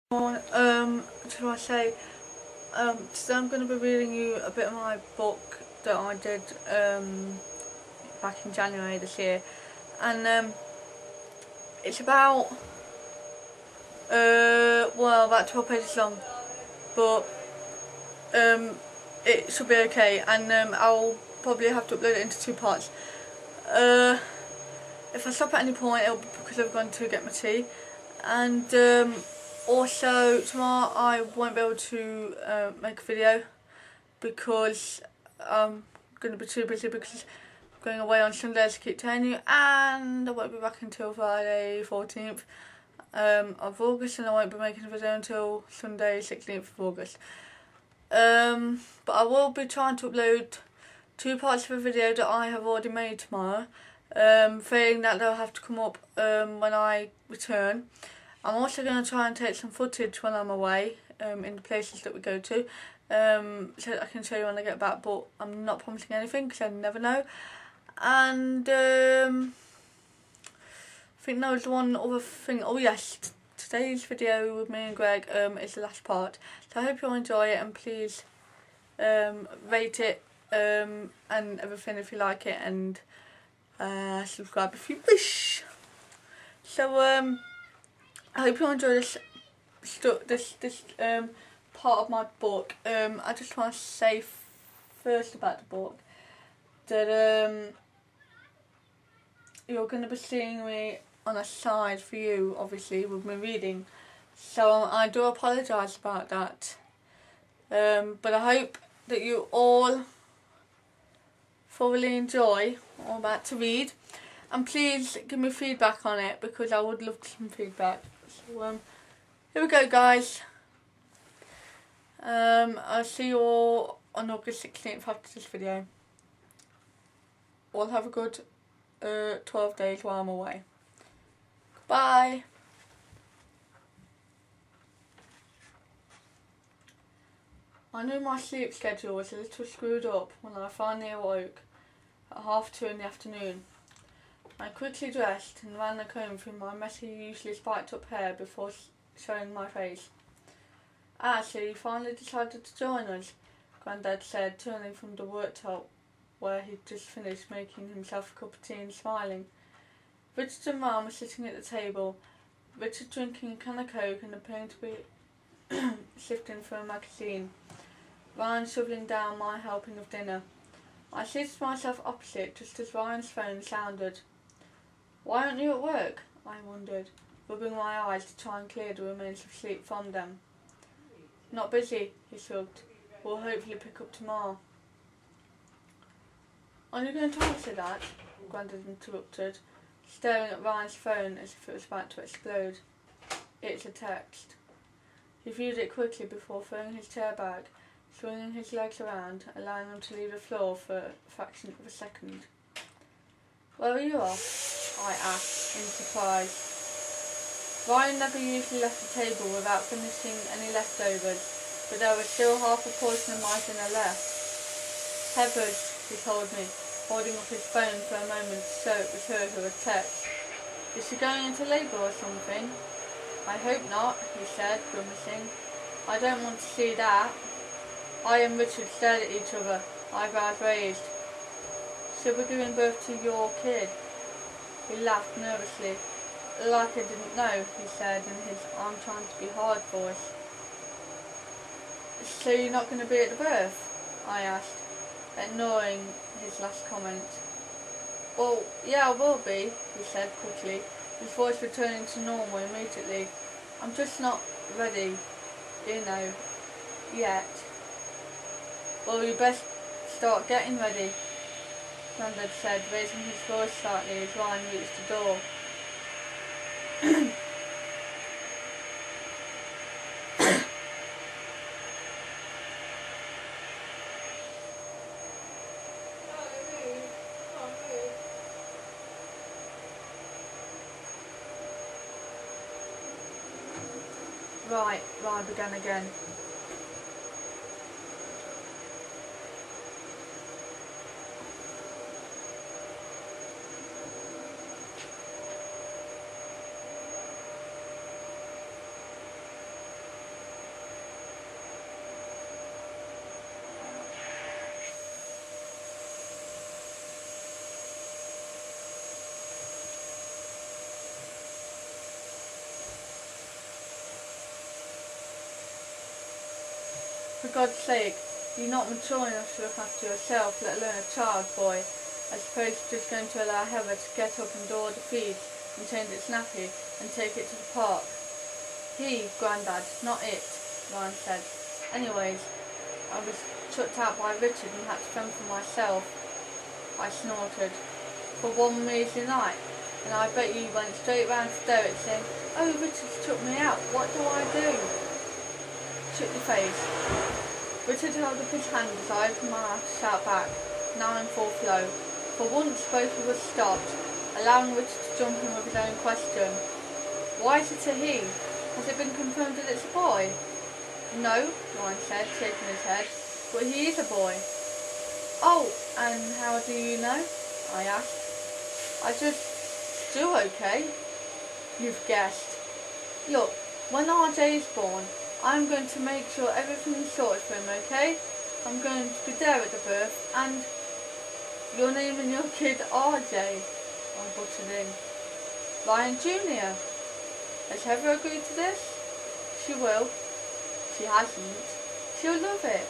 Should I say, today I'm going to be reading you a bit of my book that I did back in January this year, and it's about about 12 pages long, but it should be okay, and I'll probably have to upload it into two parts. If I stop at any point, it'll be because I've gone to get my tea, and also tomorrow I won't be able to make a video because I'm going to be too busy because I'm going away on Sunday, as I keep telling you, and I won't be back until Friday 14th of August, and I won't be making a video until Sunday 16th of August. But I will be trying to upload two parts of a video that I have already made tomorrow, failing that they'll have to come up when I return. I'm also going to try and take some footage when I'm away in the places that we go to, so that I can show you when I get back, but I'm not promising anything because I never know. And I think there was one other thing. Oh yes, today's video with me and Greg is the last part, so I hope you'll enjoy it, and please rate it and everything if you like it, and subscribe if you wish. So I hope you enjoy this part of my book. I just want to say first about the book that you're going to be seeing me on a side for you, obviously, with me reading. So I do apologise about that. But I hope that you all thoroughly enjoy what I'm about to read. And please give me feedback on it, because I would love some feedback. So here we go, guys. I'll see you all on August 16th after this video. All have a good 12 days while I'm away. Bye. I knew my sleep schedule was a little screwed up when I finally awoke at 2:30 in the afternoon. I quickly dressed and ran the comb through my messy, usually spiked up hair before showing my face. So you finally decided to join us, Grandad said, turning from the worktop where he'd just finished making himself a cup of tea and smiling. Richard and Mum were sitting at the table, Richard drinking a can of Coke and appearing to be sifting through a magazine, Ryan shoveling down my helping of dinner. I seated myself opposite just as Ryan's phone sounded. "Why aren't you at work?" I wondered, rubbing my eyes to try and clear the remains of sleep from them. "Not busy," he shrugged. "We'll hopefully pick up tomorrow." "Are you going to answer that?" Grandad interrupted, staring at Ryan's phone as if it was about to explode. "It's a text." He viewed it quickly before throwing his chair back, swinging his legs around, allowing them to leave the floor for a fraction of a second. "Where are you off?" I asked, in surprise. Ryan never usually left the table without finishing any leftovers, but there was still half a portion of my dinner left. "Heathers," he told me, holding up his phone for a moment to show it was her who had texted. "Is she going into labour or something?" "I hope not," he said, grimacing. "I don't want to see that." I and Richard stared at each other, eyebrows raised. "Should we be giving birth to your kid?" He laughed nervously. "Like I didn't know," he said in his "I'm trying to be hard" voice. "So you're not going to be at the birth?" I asked, ignoring his last comment. "Well, yeah, I will be," he said quickly, his voice returning to normal immediately. "I'm just not ready, yet." "Well, you best start getting ready," Grandad said, raising his voice slightly as Ryan reached the door. "Right," Ryan began again. For God's sake, you're not mature enough to look after yourself, let alone a child, boy. I suppose you're just going to allow Heather to get up and do all the feeds and change its nappy and take it to the park. He, Grandad, not it, Ryan said. Anyways, I was chucked out by Richard and had to fend for myself. I snorted. For one measly night, and I bet you went straight round to Derek saying, "Oh, Richard's took me out, what do I do?" Shook your face. Richard held up his hand as I opened my mouth to shout back, now in full flow. For once both of us stopped, allowing Richard to jump in with his own question. Why is it a he? Has it been confirmed that it's a boy? No, Ryan said, shaking his head, but he is a boy. Oh, and how do you know? I asked. I just do, okay? You've guessed. Look, when RJ is born, I'm going to make sure everything's sorted for him, okay? I'm going to be there at the birth, and you're naming your kid RJ, I butted in. Ryan Jr. Has Heather agreed to this? She will. She hasn't. She'll love it.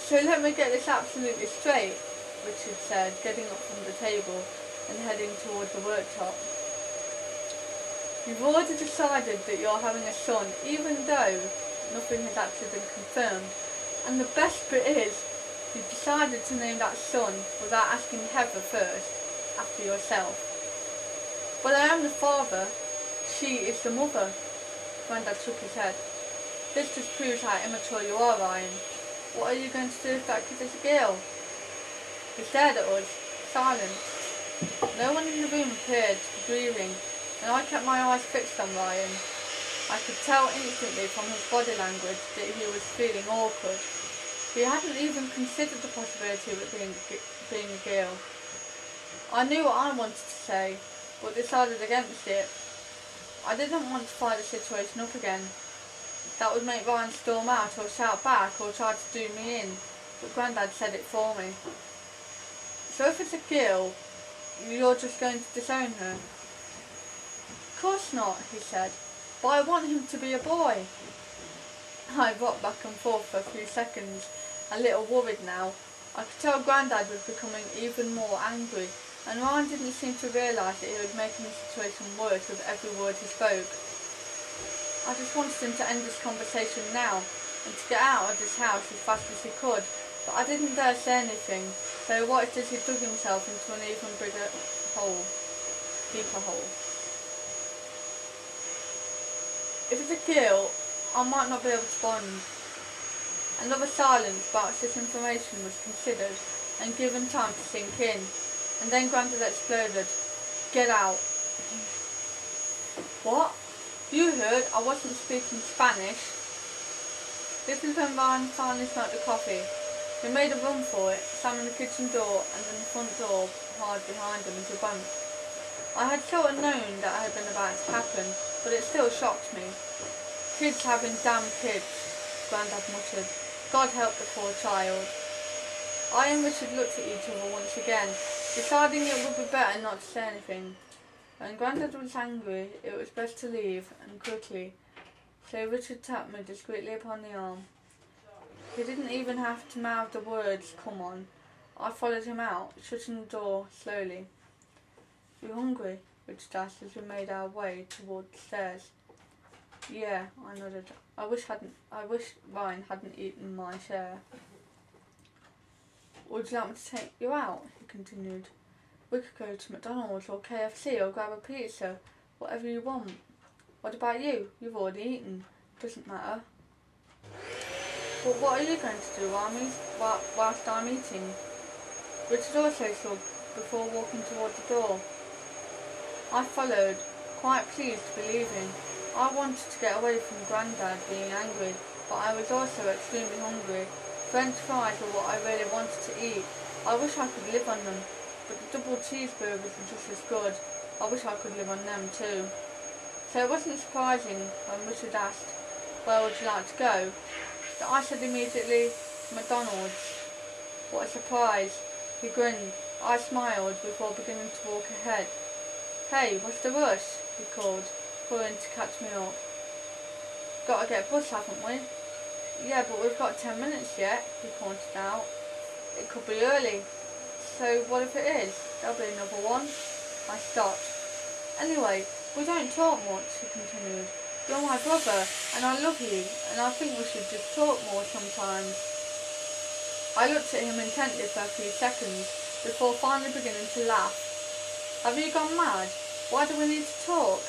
So let me get this absolutely straight, Richard said, getting up from the table and heading towards the workshop. You've already decided that you're having a son, even though nothing has actually been confirmed. And the best bit is, you've decided to name that son without asking Heather first, after yourself. But I am the father. She is the mother. Grandad shook his head. This just proves how immature you are, Ryan. What are you going to do if that kid is a girl? He stared at us, silent. No one in the room appeared to be breathing, and I kept my eyes fixed on Ryan. I could tell instantly from his body language that he was feeling awkward. He hadn't even considered the possibility of it being a girl. I knew what I wanted to say, but decided against it. I didn't want to fire the situation up again. That would make Ryan storm out or shout back or try to do me in, but Grandad said it for me. So if it's a girl, you're just going to disown her? Of course not, he said, but I want him to be a boy. I rocked back and forth for a few seconds, a little worried now. I could tell Grandad was becoming even more angry, and Ryan didn't seem to realise that he was making the situation worse with every word he spoke. I just wanted him to end this conversation now, and to get out of this house as fast as he could, but I didn't dare say anything, so I watched as he dug himself into an even bigger hole, deeper hole. If it's a girl, I might not be able to bond. Another silence whilst this information was considered and given time to sink in, and then Grandad exploded. Get out. What? You heard I wasn't speaking Spanish. This is when Ryan finally smelt the coffee. He made a run for it, slamming the kitchen door and then the front door hard behind him as he bumped. I had sort of known that had been about to happen, but it still shocked me. Kids having damn kids, Grandad muttered. God help the poor child. I and Richard looked at each other once again, deciding it would be better not to say anything. When Grandad was angry, it was best to leave, and quickly, so Richard tapped me discreetly upon the arm. He didn't even have to mouth the words, "Come on." I followed him out, shutting the door slowly. You hungry? Richard asked as we made our way toward the stairs. Yeah, I nodded. I wish Ryan hadn't eaten my share. Would you like me to take you out? He continued. We could go to McDonald's or KFC or grab a pizza, whatever you want. What about you? You've already eaten. Doesn't matter. But what are you going to do whilst I'm eating? Richard also shrugged before walking toward the door. I followed, quite pleased to be leaving. I wanted to get away from Grandad being angry, but I was also extremely hungry. French fries were what I really wanted to eat. I wish I could live on them, but the double cheeseburgers were just as good. I wish I could live on them too. So it wasn't surprising when Richard asked, where would you like to go? That I said immediately, McDonald's. What a surprise. He grinned. I smiled before beginning to walk ahead. Hey, what's the rush? He called, hurrying to catch me up. Gotta get a bus, haven't we? Yeah, but we've got 10 minutes yet, he pointed out. It could be early. So what if it is? There'll be another one. I stopped. Anyway, we don't talk much, he continued. You're my brother, and I love you, and I think we should just talk more sometimes. I looked at him intently for a few seconds, before finally beginning to laugh. Have you gone mad? Why do we need to talk?